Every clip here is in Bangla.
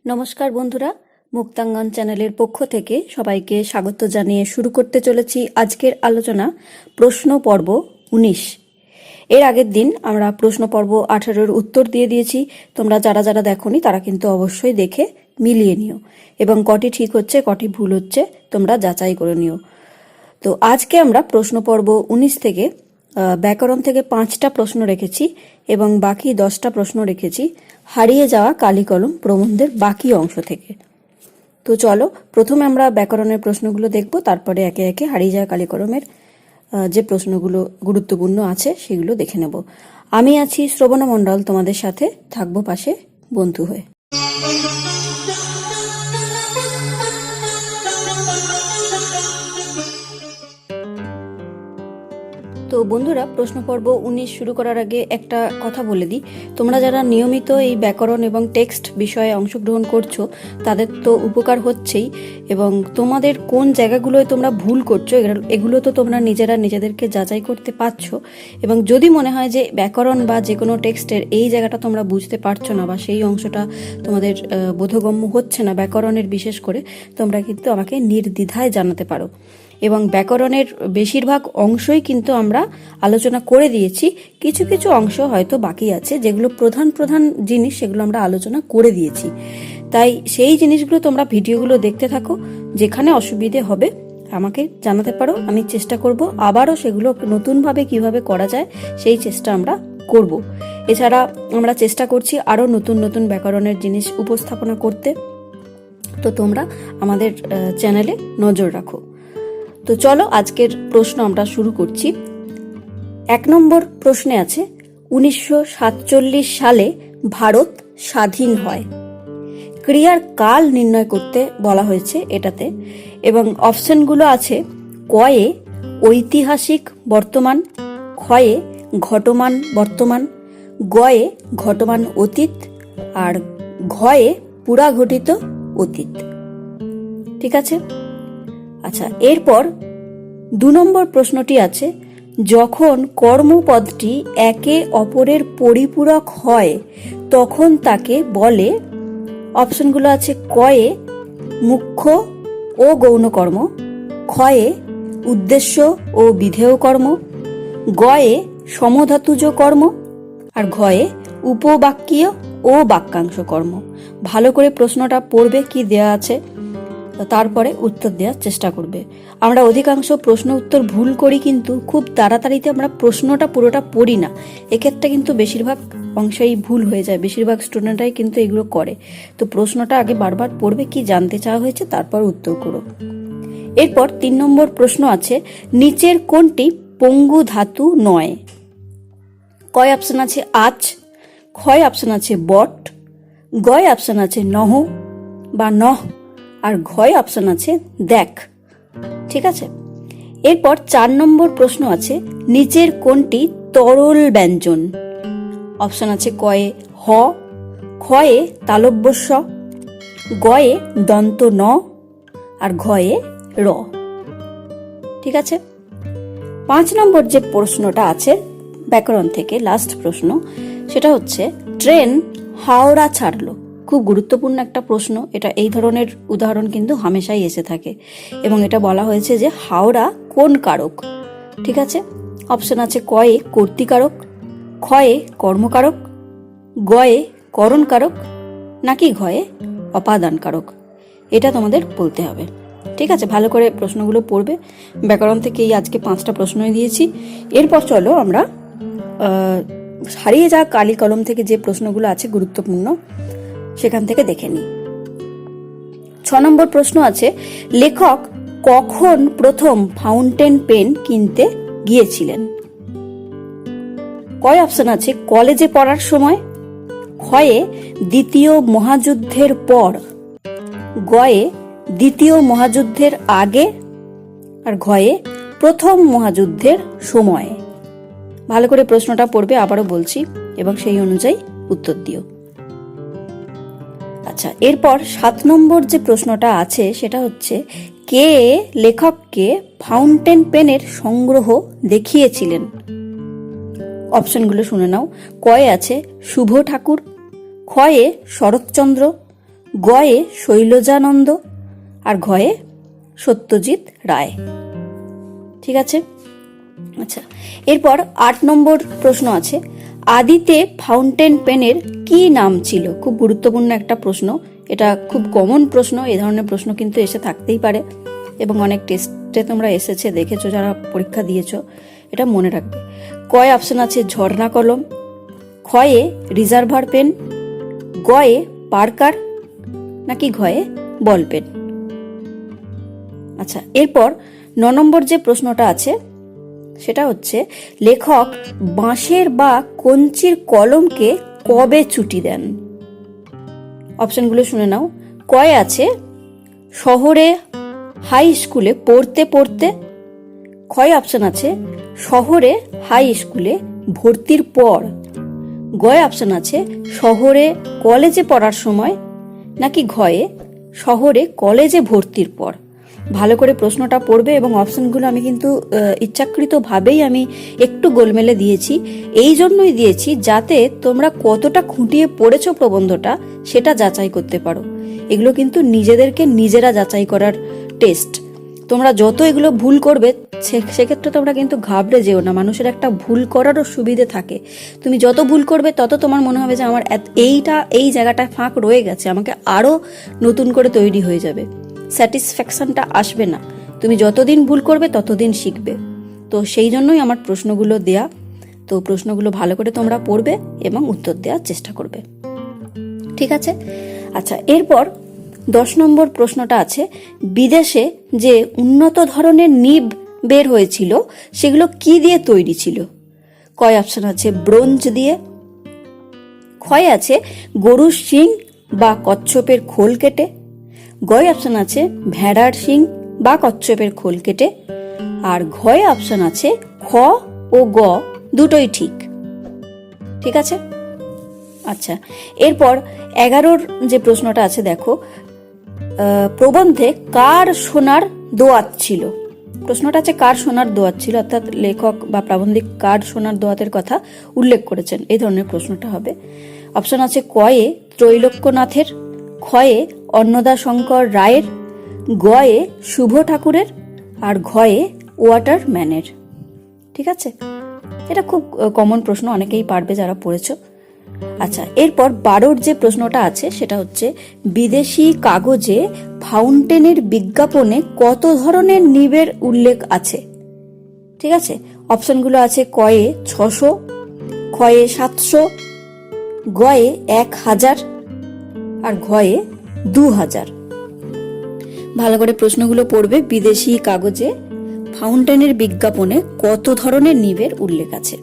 নমস্কার বন্ধুরা, মুক্তাঙ্গন চ্যানেলের পক্ষ থেকে সবাইকে স্বাগত জানিয়ে শুরু করতে চলেছি আজকের আলোচনা প্রশ্ন পর্ব 19। এর আগের দিন আমরা প্রশ্ন পর্ব 18-এর উত্তর দিয়ে দিয়েছি। তোমরা যারা যারা দেখোনি তারা কিন্তু অবশ্যই দেখে মিলিয়ে নিও এবং কটি ঠিক হচ্ছে কটি ভুল হচ্ছে তোমরা যাচাই করে নিও। তো আজকে আমরা প্রশ্ন পর্ব 19 থেকে ব্যাকরণ থেকে 5টা প্রশ্ন রেখেছি এবং বাকি 10টা প্রশ্ন রেখেছি হারিয়ে যাওয়া কালিকলম প্রবন্ধের বাকি অংশ থেকে। তো চলো প্রথমে আমরা ব্যাকরণের প্রশ্নগুলো দেখব, তারপরে একে একে হারিয়ে যাওয়া কালিকলমের যে প্রশ্নগুলো গুরুত্বপূর্ণ আছে সেগুলো দেখে নেব। আমি আছি শ্রবণা মণ্ডল, তোমাদের সাথে থাকবো পাশে বন্ধু হয়ে। তো বন্ধুরা, প্রশ্ন পর্ব 19 শুরু করার আগে একটা কথা বলে দিই। তোমরা যারা নিয়মিত এই ব্যাকরণ এবং টেক্সট বিষয়ে অংশগ্রহণ করছো তাদের তো উপকার হচ্ছেই, এবং তোমাদের কোন জায়গাগুলোয় তোমরা ভুল করছো এগুলো তো তোমরা নিজেদেরকে যাচাই করতে পারছো। এবং যদি মনে হয় যে ব্যাকরণ বা যে কোনো টেক্সটের এই জায়গাটা তোমরা বুঝতে পারছো না বা সেই অংশটা তোমাদের বোধগম্য হচ্ছে না ব্যাকরণের বিশেষ করে, তোমরা কিন্তু আমাকে নির্দ্বিধায় জানাতে পারো। এবং ব্যাকরণের বেশিরভাগ অংশই কিন্তু আমরা আলোচনা করে দিয়েছি, কিছু কিছু অংশ হয়তো বাকি আছে যেগুলো প্রধান প্রধান জিনিস, সেগুলো আমরা আলোচনা করে দিয়েছি। তাই সেই জিনিসগুলো তোমরা ভিডিওগুলো দেখতে থাকো, যেখানে অসুবিধে হবে আমাকে জানাতে পারো, আমি চেষ্টা করব আবারও সেগুলো নতুনভাবে কিভাবে করা যায় সেই চেষ্টা আমরা করব। এছাড়া আমরা চেষ্টা করছি আরও নতুন নতুন ব্যাকরণের জিনিস উপস্থাপনা করতে। তো তোমরা আমাদের চ্যানেলে নজর রাখো। তো চলো আজকের প্রশ্ন আমরা শুরু করছি। 1 নম্বর প্রশ্নে আছে 1947 সালে ভারত স্বাধীন হয়। ক্রিয়ার কাল নির্ণয় করতে বলা হয়েছে এটাতে, এবং অপশনগুলো আছে কয়ে ঐতিহাসিক বর্তমান, ক্ষয়ে ঘটমান বর্তমান, গয়ে ঘটমান অতীত, আর ঘয়ে পুরাঘটিত অতীত। ঠিক আছে? আচ্ছা, এরপর 2 নম্বর প্রশ্নটি আছে যখন কর্মপদটি একে অপরের পরিপূরক হয় তখন তাকে বলে। অপশনগুলো আছে কয়ে মুখ্য ও গৌণ কর্ম, ক্ষয়ে উদ্দেশ্য ও বিধেয় কর্ম, গয়ে সমধাতুজ কর্ম, আর ঘয়ে উপবাক্যীয় ও বাক্যাংশ কর্ম। ভালো করে প্রশ্নটা পড়বে কি দেয়া আছে, তারপরে উত্তর দেওয়ার চেষ্টা করবে। আমরা অধিকাংশ প্রশ্ন উত্তর ভুল করি, কিন্তু খুব তাড়াতাড়িতে আমরা প্রশ্নটা পুরোটা পড়ি না। এক্ষেত্রে কিন্তু বেশিরভাগ অংশেই ভুল হয়ে যায়, বেশিরভাগ স্টুডেন্টরাই কিন্তু এগুলো করে। তো প্রশ্নটা আগে বারবার পড়বে কি জানতে চাওয়া হয়েছে, তারপর উত্তর করো। এরপর 3 নম্বর প্রশ্ন আছে নিচের কোনটি পঙ্গু ধাতু নয়। কয় অপশন আছে আচ, ক্ষয় অপশন আছে বট, গয় অপশন আছে নহ বা নহ, আর ঘয় অপশন আছে দেখ। ঠিক আছে? এরপর 4 নম্বর প্রশ্ন আছে নিচের কোনটি তরল ব্যঞ্জন। অপশন আছে কয়ে হ, ক্ষয়ে তালব্য স, গয়ে দন্ত ন, আর ঘয়ে র। ঠিক আছে? 5 নম্বর যে প্রশ্নটা আছে ব্যাকরণ থেকে লাস্ট প্রশ্ন, সেটা হচ্ছে ট্রেন হাওড়া ছাড়লো। খুব গুরুত্বপূর্ণ একটা প্রশ্ন এটা। এই ধরনের উদাহরণ কিন্তু হামেশাই এসে থাকে, এবং এটা বলা হয়েছে যে হাওড়া কোন কারক। ঠিক আছে? অপশন আছে কয়ে কর্তৃকারক, ক্ষয়ে কর্মকারক, গয়ে করণ কারক, নাকি ঘয়ে অপাদান কারক। এটা তোমাদের বলতে হবে। ঠিক আছে? ভালো করে প্রশ্নগুলো পড়বে। ব্যাকরণ থেকে এই আজকে 5টা প্রশ্নই দিয়েছি। এরপর চলো আমরা হারিয়ে যাওয়া কালিকলম থেকে যে প্রশ্নগুলো আছে গুরুত্বপূর্ণ সেখান থেকে দেখে নিই। 6 নম্বর প্রশ্ন আছে লেখক কখন প্রথম ফাউন্টেন পেন কিনতে গিয়েছিলেন। কয় অপশন আছে কলেজে পড়ার সময়, ক্ষয়ে দ্বিতীয় মহাযুদ্ধের পর, গয়ে দ্বিতীয় মহাযুদ্ধের আগে, আর ঘয়ে প্রথম মহাযুদ্ধের সময়ে। ভালো করে প্রশ্নটা পড়বে, আবারও বলছি, এবং সেই অনুযায়ী উত্তর দিও। আচ্ছা, এরপর 7 নম্বর যে প্রশ্নটা আছে সেটা হচ্ছে কে লেখককে ফাউন্টেন পেনের সংগ্রহ দেখিয়েছিলেন। অপশনগুলো শুনে নাও। কয়ে আছে শুভ ঠাকুর, ক্ষয়ে শরৎচন্দ্র, গয়ে শৈলজানন্দ, আর ঘয়ে সত্যজিৎ রায়। ঠিক আছে। আচ্ছা, এরপর 8 নম্বর প্রশ্ন আছে, আদিতে ফাউন্টেন পেনের কি নাম ছিল? খুব গুরুত্বপূর্ণ একটা প্রশ্ন, এটা খুব কমন প্রশ্ন, এই ধরনের প্রশ্ন কিন্তু এসে থাকতেই পারে এবং অনেক টেস্টে তোমরা এসেছে, দেখেছো যারা পরীক্ষা দিয়েছো, এটা মনে রাখবে। কয় অপশন আছে? ঝর্ণা কলম, খয়ে রিজার্ভার পেন, গয়ে পার্কার, নাকি ঘয়ে বল পেন? আচ্ছা, এরপর 9 নম্বর যে প্রশ্নটা আছে সেটা হচ্ছে, লেখক বাঁশের বা কঞ্চির কলমকে কবে ছুটি দেন? অপশনগুলো শুনে নাও। কয় আছে শহরে হাই স্কুলে পড়তে পড়তে, ক্ষয় অপশন আছে শহরে হাই স্কুলে ভর্তির পর, গয় অপশন আছে শহরে কলেজে পড়ার সময়, নাকি ঘয়ে শহরে কলেজে ভর্তির পর। ভালো করে প্রশ্নটা পড়বে এবং অপশনগুলো আমি কিন্তু ইচ্ছাকৃতভাবেই আমি একটু গোলমেলে দিয়েছি, এই জন্যই দিয়েছি যাতে তোমরা কতটা খুঁটিয়ে পড়েছো প্রবন্ধটা সেটা যাচাই করতে পারো। এগুলো কিন্তু নিজেদেরকে নিজেরা যাচাই করার টেস্ট। তোমরা যত এগুলো ভুল করবে সেক্ষেত্রে তোমরা কিন্তু ঘাবড়ে যেও না, মানুষের একটা ভুল করারও সুবিধে থাকে। তুমি যত ভুল করবে তত তোমার মনে হবে যে আমার এই জায়গাটা ফাঁক রয়ে গেছে, আমাকে আরো নতুন করে তৈরি হয়ে যাবে, স্যাটিসফ্যাকশনটা আসবে না। তুমি যতদিন ভুল করবে ততদিন শিখবে। তো সেই জন্যই আমার প্রশ্নগুলো দেয়া। তো প্রশ্নগুলো ভালো করে তোমরা পড়বে এবং উত্তর দেওয়ার চেষ্টা করবে। ঠিক আছে। আচ্ছা, এরপর 10 নম্বর প্রশ্নটা আছে, বিদেশে যে উন্নত ধরনের নিব বের হয়েছিল সেগুলো কি দিয়ে তৈরি ছিল? কয় অপশন আছে? ব্রোঞ্জ দিয়ে, ক্ষয় আছে গরুর শিং বা কচ্ছপের খোল কেটে, গয় অপশন আছে ভেড়ার শিং বা কচ্ছপের খোল কেটে, আর ঘয় অপশন আছে খ ও গ দুটোই ঠিক। ঠিক আছে। আচ্ছা, এরপর 11 যে প্রশ্নটা আছে দেখো, প্রবন্ধে কার সোনার দোয়াত ছিল? প্রশ্নটা আছে কার সোনার দোয়াত ছিল, অর্থাৎ লেখক বা প্রাবন্ধিক কার সোনার দোয়াতের কথা উল্লেখ করেছেন, এই ধরনের প্রশ্নটা হবে। অপশন আছে কয়ে ত্রৈলোক্যনাথের, ক্ষয়ে অন্নদাশঙ্কর রায়ের, গয়ে শুভ ঠাকুরের, আর ঘয়ে ওয়াটারম্যানের। ঠিক আছে, এটা খুব কমন প্রশ্ন, অনেকেই পারবে যারা পড়েছো। আচ্ছা, এরপর 12 যে প্রশ্নটা আছে সেটা হচ্ছে, বিদেশি কাগজে ফাউন্টেনের বিজ্ঞাপনে কত ধরনের নিবের উল্লেখ আছে? ঠিক আছে, অপশনগুলো আছে কয়ে 600, ক্ষয়ে 700, গয়ে 1000, আর ঘয়ে 2000। ভালো করে প্রশ্নগুলো পড়বে। বিদেশি কাগজে ফাউন্টেনের বিজ্ঞাপনে কত ধরনের নিবের উল্লেখ আছে?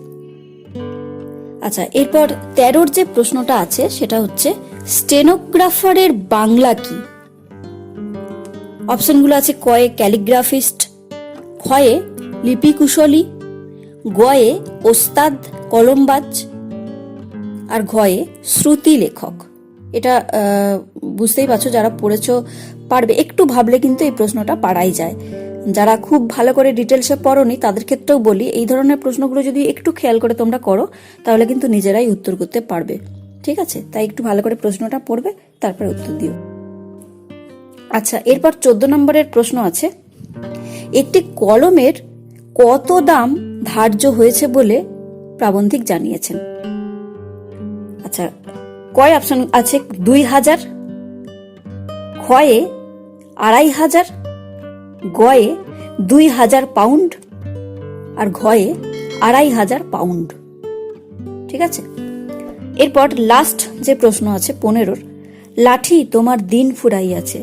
আচ্ছা, এরপর 13 যে প্রশ্নটা আছে সেটা হচ্ছে, স্টেনোগ্রাফারের বাংলা কি? অপশনগুলো আছে কয়ে ক্যালিগ্রাফিস্ট, ক্ষয়ে লিপিকুশলী, গয়ে ওস্তাদ কলমবাজ, আর ঘয়ে শ্রুতি লেখক। এটা বুঝতেই পারছো, যারা পড়েছো পারবে, একটু ভাবলে কিন্তু এই প্রশ্নটা পারাই যায়। যারা খুব ভালো করে ডিটেলসে পড়োনি তাদের ক্ষেত্রেও বলি, এই ধরনের প্রশ্নগুলো যদি একটু খেয়াল করে তোমরা করো তাহলে কিন্তু নিজেরাই উত্তর করতে পারবে। ঠিক আছে, তাই একটু ভালো করে প্রশ্নটা পড়বে, তারপরে উত্তর দিও। আচ্ছা, এরপর 14 নম্বরের প্রশ্ন আছে, একটি কলমের কত দাম ধার্য হয়েছে বলে প্রাবন্ধিক জানিয়েছেন? আচ্ছা, কয় অপশন আছে? 2000, ক্ষয়ে 2500, গয়ে 2000 পাউন্ড, আর ঘয়ে 2500 পাউন্ড। ঠিক আছে। এরপর লাস্ট যে প্রশ্ন আছে 15, লাঠি তোমার দিন ফুরাইয়াছে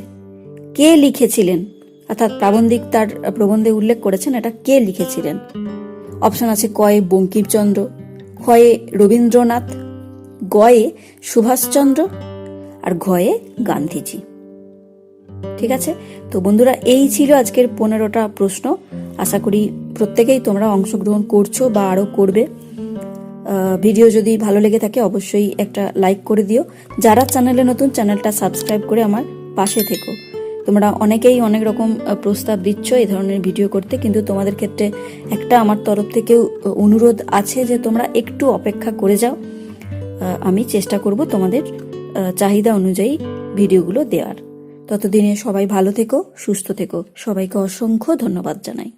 কে লিখেছিলেন? অর্থাৎ প্রাবন্ধিক তার প্রবন্ধে উল্লেখ করেছেন এটা কে লিখেছিলেন। অপশন আছে কয়ে বঙ্কিমচন্দ্র, ক্ষয়ে রবীন্দ্রনাথ, গয়ে সুভাষচন্দ্র, আর ঘয়ে গান্ধীজি। ঠিক আছে। তো বন্ধুরা, এই ছিল আজকের 15টা প্রশ্ন। আশা করি প্রত্যেকেই তোমরা অংশগ্রহণ করছো বা আরো করবে। ভিডিও যদি ভালো লেগে থাকে অবশ্যই একটা লাইক করে দিও। যারা চ্যানেলে নতুন, চ্যানেলটা সাবস্ক্রাইব করে আমার পাশে থেকো। তোমরা অনেকেই অনেক রকম প্রস্তাব দিচ্ছ এই ধরনের ভিডিও করতে, কিন্তু তোমাদের ক্ষেত্রে একটা আমার তরফ থেকেও অনুরোধ আছে যে তোমরা একটু অপেক্ষা করে যাও। আমি চেষ্টা করব তোমাদের চাহিদা অনুযায়ী ভিডিওগুলো দেওয়ার। ততদিনে সবাই ভালো থেকো, সুস্থ থেকো। সবাইকে অসংখ্য ধন্যবাদ জানাই।